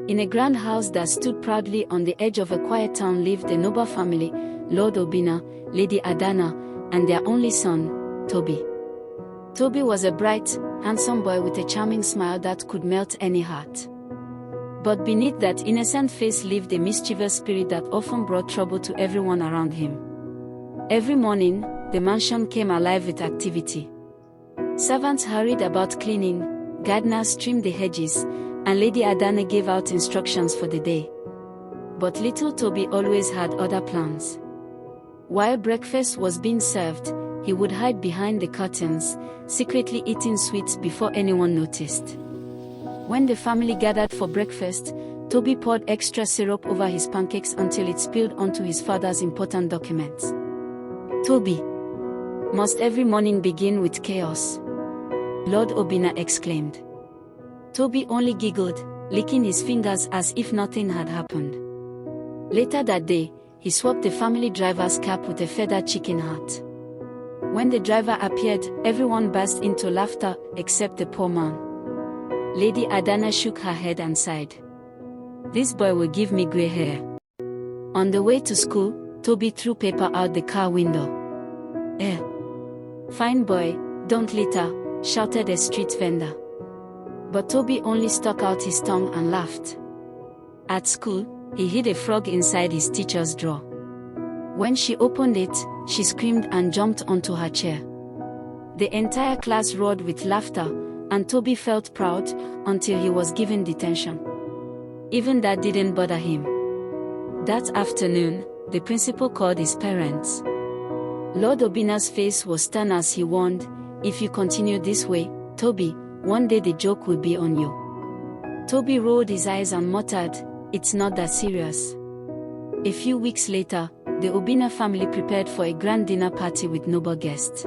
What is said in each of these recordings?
In a grand house that stood proudly on the edge of a quiet town lived a noble family, Lord Obinna, Lady Adana, and their only son, Tobi. Tobi was a bright, handsome boy with a charming smile that could melt any heart. But beneath that innocent face lived a mischievous spirit that often brought trouble to everyone around him. Every morning, the mansion came alive with activity. Servants hurried about cleaning, gardeners trimmed the hedges, and Lady Adana gave out instructions for the day. But little Tobi always had other plans. While breakfast was being served, he would hide behind the curtains, secretly eating sweets before anyone noticed. When the family gathered for breakfast, Tobi poured extra syrup over his pancakes until it spilled onto his father's important documents. "Tobi, must every morning begin with chaos?" Lord Obinna exclaimed. Tobi only giggled, licking his fingers as if nothing had happened. Later that day, he swapped the family driver's cap with a feathered chicken hat. When the driver appeared, everyone burst into laughter, except the poor man. Lady Adana shook her head and sighed. "This boy will give me grey hair." On the way to school, Tobi threw paper out the car window. Fine boy, don't litter," shouted a street vendor. But Tobi only stuck out his tongue and laughed. At school, he hid a frog inside his teacher's drawer. When she opened it, she screamed and jumped onto her chair. The entire class roared with laughter, and Tobi felt proud until he was given detention. Even that didn't bother him. That afternoon, the principal called his parents. Lord Obinna's face was stern as he warned, "If you continue this way, Tobi, one day the joke will be on you." Tobi rolled his eyes and muttered, "It's not that serious." A few weeks later, the Obinna family prepared for a grand dinner party with noble guests.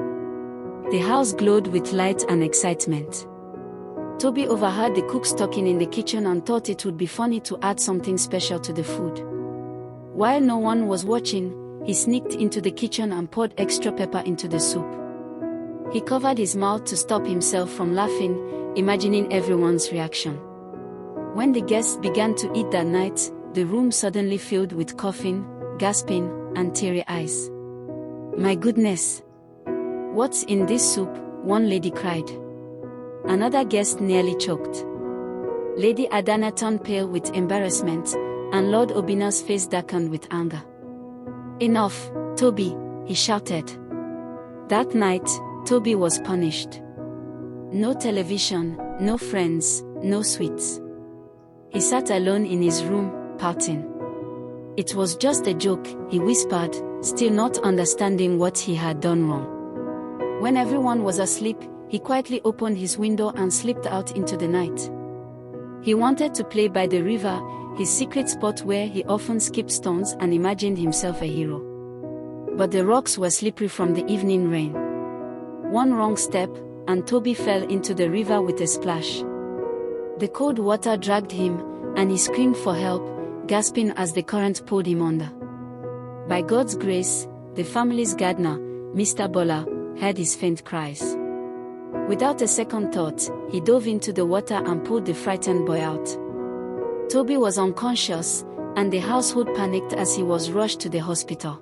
The house glowed with light and excitement. Tobi overheard the cooks talking in the kitchen and thought it would be funny to add something special to the food. While no one was watching, he sneaked into the kitchen and poured extra pepper into the soup. He covered his mouth to stop himself from laughing, imagining everyone's reaction. When the guests began to eat that night, the room suddenly filled with coughing, gasping, and teary eyes. "My goodness! What's in this soup?" one lady cried. Another guest nearly choked. Lady Adana turned pale with embarrassment, and Lord Obinna's face darkened with anger. "Enough, Tobi," he shouted. That night, Tobi was punished. No television, no friends, no sweets. He sat alone in his room, pouting. "It was just a joke," he whispered, still not understanding what he had done wrong. When everyone was asleep, he quietly opened his window and slipped out into the night. He wanted to play by the river, his secret spot where he often skipped stones and imagined himself a hero. But the rocks were slippery from the evening rain. One wrong step, and Tobi fell into the river with a splash. The cold water dragged him, and he screamed for help, gasping as the current pulled him under. By God's grace, the family's gardener, Mr. Bola, heard his faint cries. Without a second thought, he dove into the water and pulled the frightened boy out. Tobi was unconscious, and the household panicked as he was rushed to the hospital.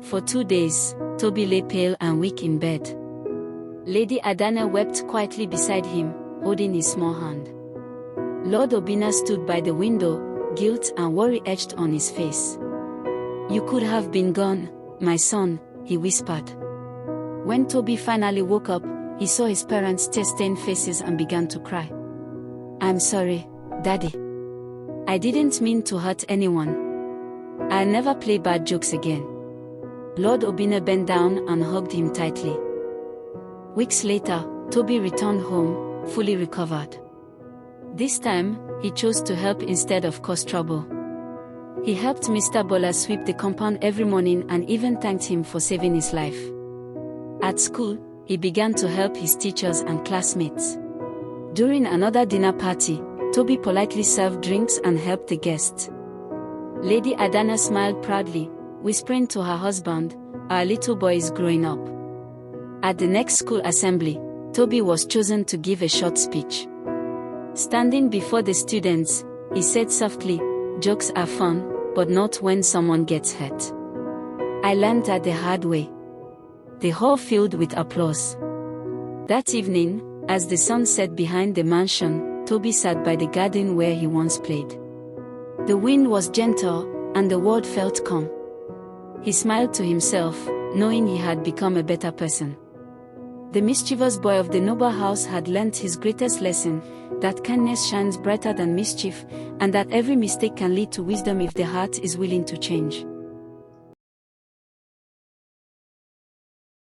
For 2 days, Tobi lay pale and weak in bed. Lady Adana wept quietly beside him, holding his small hand. Lord Obinna stood by the window, guilt and worry etched on his face. "You could have been gone, my son," he whispered. When Tobi finally woke up, he saw his parents' tear-stained faces and began to cry. "I'm sorry, Daddy. I didn't mean to hurt anyone. I'll never play bad jokes again." Lord Obinna bent down and hugged him tightly. Weeks later, Tobi returned home, fully recovered. This time, he chose to help instead of cause trouble. He helped Mr. Bola sweep the compound every morning and even thanked him for saving his life. At school, he began to help his teachers and classmates. During another dinner party, Tobi politely served drinks and helped the guests. Lady Adana smiled proudly, whispering to her husband, "Our little boy is growing up." At the next school assembly, Tobi was chosen to give a short speech. Standing before the students, He said softly, "Jokes are fun, but not when someone gets hurt." I learned that the hard way. The hall filled with applause. That evening, as the sun set behind the mansion, Tobi sat by the garden where he once played. The wind was gentle, and the world felt calm. He smiled to himself, knowing he had become a better person. The mischievous boy of the noble house had learnt his greatest lesson, that kindness shines brighter than mischief, and that every mistake can lead to wisdom if the heart is willing to change.